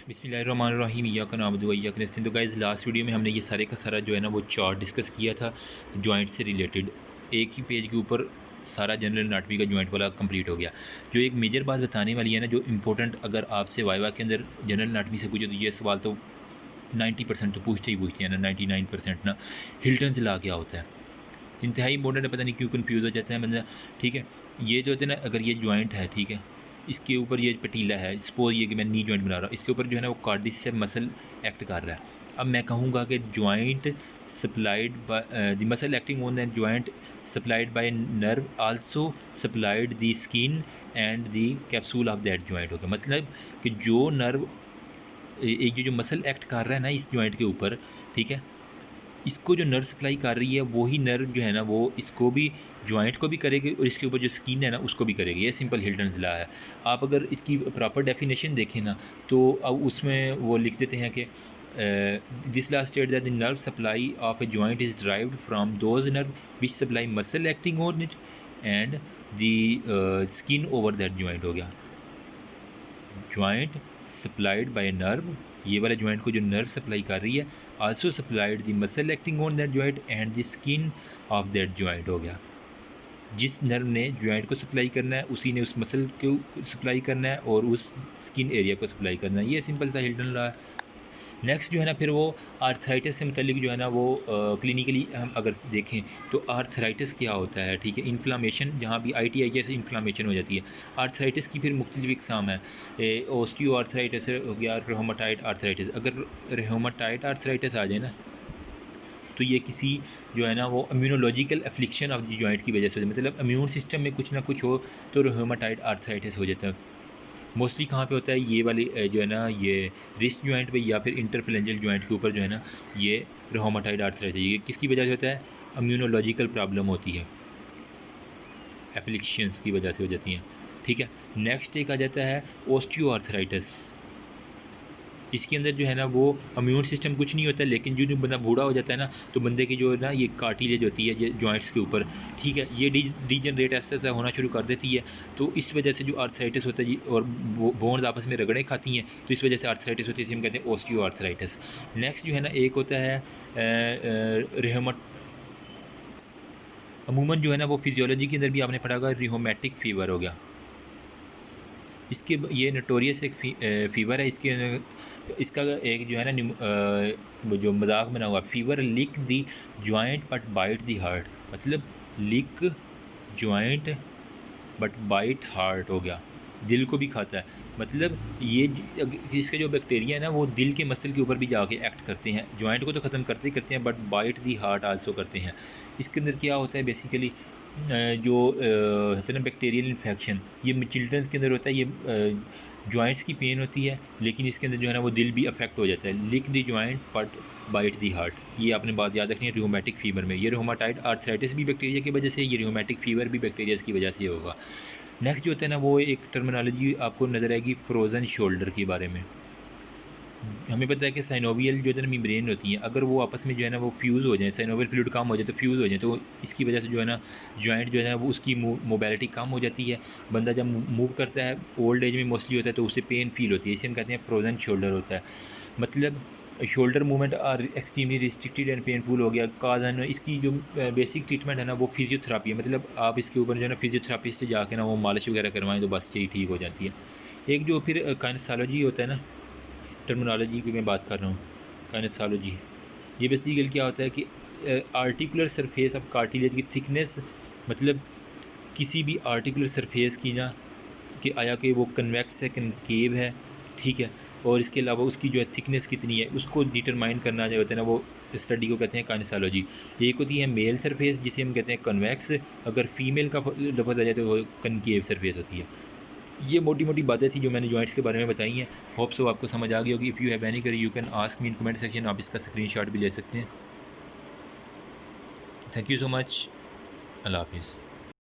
बिस्मिल्लाहिर्रहमानिर्रहीम इय्याका नअबुदु व इय्याका नस्तईन। तो गाइज़ लास्ट वीडियो में हमने ये सारे का सारा जो है ना वो चार्ट डिस्कस किया था जॉइंट से रिलेटेड। एक ही पेज के ऊपर सारा जनरल एनाटमी का जॉइंट वाला कंप्लीट हो गया। जो एक मेजर बात बताने वाली है ना, जो इंपॉर्टेंट, अगर आपसे वाइवा के अंदर जनरल एनाटमी से पूछे तो ये सवाल तो 90% तो पूछते हैं ना, 99% ना, हिल्टन्स लॉ क्या होता है। इंतहाई इंपॉर्टेंट है, पता नहीं क्यों कन्फ्यूज़ हो जाता है बंदा। ठीक है, ये जो होता है ना, अगर ये जॉइंट है, ठीक है, इसके ऊपर ये पटीला है, सपोज ये कि मैं नी जॉइंट बना रहा हूँ, इसके ऊपर जो है ना वो कार्डिस से मसल एक्ट कर रहा है। अब मैं कहूँगा कि joint supplied by the muscle acting on the joint supplied by nerve also supplied the skin and the capsule of that joint. होगा मतलब कि जो नर्व एक जो मसल एक्ट कर रहा है ना इस जॉइंट के ऊपर, ठीक है, इसको जो नर्व सप्लाई कर रही है वही नर्व जो है ना वो इसको भी जॉइंट को भी करेगी और इसके ऊपर जो स्किन है ना उसको भी करेगी। ये सिंपल हिल्टन्स लॉ है। आप अगर इसकी प्रॉपर डेफिनेशन देखें ना तो अब उसमें वो लिख देते हैं कि this law state that the nerve supply of a joint is derived from those nerve which supply muscle acting on it and the skin over that joint. हो गया जॉइंट सप्लाइड बाय नर्व, ये वाला joint को जो nerve supply कर रही है, also supplied the muscle acting on that joint and the skin of that joint. हो गया जिस नर्व ने जॉइंट को सप्लाई करना है उसी ने उस मसल को सप्लाई करना है और उस स्किन एरिया को सप्लाई करना है। ये सिंपल सा हिल्टन लॉ है। नेक्स्ट जो है ना फिर वो आर्थराइटिस से मुतल्लिक जो है ना वो क्लिनिकली हम अगर देखें तो आर्थराइटिस क्या होता है। ठीक है, इन्फ्लामेशन, जहाँ भी ITI जैसे इन्फ्लामेशन हो जाती है। आर्थराइटिस की फिर मुख्तलिफ इकसाम है, ओस्टियो आर्थराइटिस हो गया, रोमाटाइड आर्थराइटिस। अगर रोमाटाइड आर्थराइटिस आ जाए ना तो ये किसी जो है ना वो immunological affliction of the joint की वजह से, मतलब इम्यून सिस्टम में कुछ ना कुछ हो तो रोमाटाइड आर्थराइटिस हो जाता है। मोस्टली कहाँ पे होता है, ये वाली जो है ना ये रिस्ट जॉइंट पे या फिर इंटरफेरेंजियल जॉइंट के ऊपर जो है ना ये रोमाटाइड आर्थराइटिस। ये किसकी वजह से होता है, इम्यूनोलॉजिकल प्रॉब्लम होती है, एफ्लिक्शंस की वजह से हो जाती हैं। ठीक है, नेक्स्ट एक आ जाता है ओस्टियो आर्थराइटिस। इसके अंदर जो है ना वो इम्यून सिस्टम कुछ नहीं होता, लेकिन जो बंदा बूढ़ा हो जाता है ना तो बंदे की जो है ना ये कार्टिलेज होती है जॉइंट्स के ऊपर, ठीक है, ये डीजनरेट ऐसा होना शुरू कर देती है। तो इस वजह से जो आर्थराइटिस होता है जी, और बोन्स आपस में रगड़े खाती हैं तो इस वजह से आर्थराइटिस होती है, हम कहते हैं ओस्टियो आर्थराइटिस। नेक्स्ट जो है ना एक होता है रेहमट। अमूमन जो है ना वो फिजियोलॉजी के अंदर भी आपने पढ़ा होगा, रिहोमेटिक फीवर हो गया। इसके ये नोटोरियस एक फ़ीवर है। इसका एक जो है ना जो मजाक बना हुआ, fever lick the joint but bite the heart. मतलब lick joint but bite heart हो गया, दिल को भी खाता है। मतलब ये इसके जो बैक्टीरिया है ना वो दिल के मसल के ऊपर भी जाके एक्ट करते हैं, जॉइंट को तो ख़त्म करते ही करते हैं but bite the heart also करते हैं। इसके अंदर क्या होता है बेसिकली, जो होता है ना बैक्टीरियल इन्फेक्शन, ये चिल्ड्रंस के अंदर होता है। ये जॉइंट्स की पेन होती है लेकिन इसके अंदर जो है ना वो दिल भी अफेक्ट हो जाता है। Lick the joint but bite the heart, ये आपने बात याद रखनी है रोमाटिक फीवर में। ये रोमाटाइड आर्थराइटिस भी बैक्टीरिया की वजह से, ये रोमाटिक फीवर भी बैक्टीरिया की वजह से होगा। नेक्स्ट जो होता है ना वो एक टर्मिनोलॉजी आपको नज़र आएगी फ्रोज़न शोल्डर के बारे में। हमें पता है कि साइनोवियल जो है ना मेम्ब्रेन होती हैं, अगर वो आपस में जो है ना वो फ्यूज़ हो जाए, साइनोवियल फ्लूइड कम हो जाए तो फ्यूज़ हो जाए, तो इसकी वजह से जो है ना जॉइंट जो है ना वो उसकी मोबिलिटी कम हो जाती है। बंदा जब मूव करता है ओल्ड एज में मोस्टली होता है तो उसे पेन फील होती है, इसे हम कहते हैं फ्रोजन शोल्डर होता है। मतलब shoulder movement are extremely restricted and painful हो गया काज। इसकी जो बेसिक ट्रीटमेंट है ना वो फिजियोथेरापी है। मतलब आप इसके ऊपर जो है ना फिजियोथेरापिस्ट से जाके ना वो मालिश वगैरह करवाएं तो बस यही ठीक हो जाती है। एक जो फिर काइनेसोलॉजी होता है ना, टर्मिनोलॉजी की मैं बात कर रहा हूँ, काइनेसोलॉजी, ये बेसिकली क्या होता है कि आर्टिकुलर सरफेस ऑफ कार्टिलेज की थिकनेस, मतलब किसी भी आर्टिकुलर सरफेस की ना कि आया कि वो कन्वेक्स है कनकेव है, ठीक है, और इसके अलावा उसकी जो है थिकनेस कितनी है उसको डिटरमाइन करना जो होता है ना वो स्टडी को कहते हैं काइनेसोलॉजी। एक होती है मेल सरफेस जिसे हम कहते हैं कन्वेक्स, अगर फीमेल का लफ्ज़ आ जाए तो वो कनकेव सरफेस होती है। ये मोटी मोटी बातें थी जो मैंने जॉइंट्स के बारे में बताई हैं। होप सो आपको समझ आ गई होगी। If you have any query you can ask me in comment section, आप इसका स्क्रीनशॉट भी ले सकते हैं। थैंक यू सो मच, अल्लाह हाफिज़।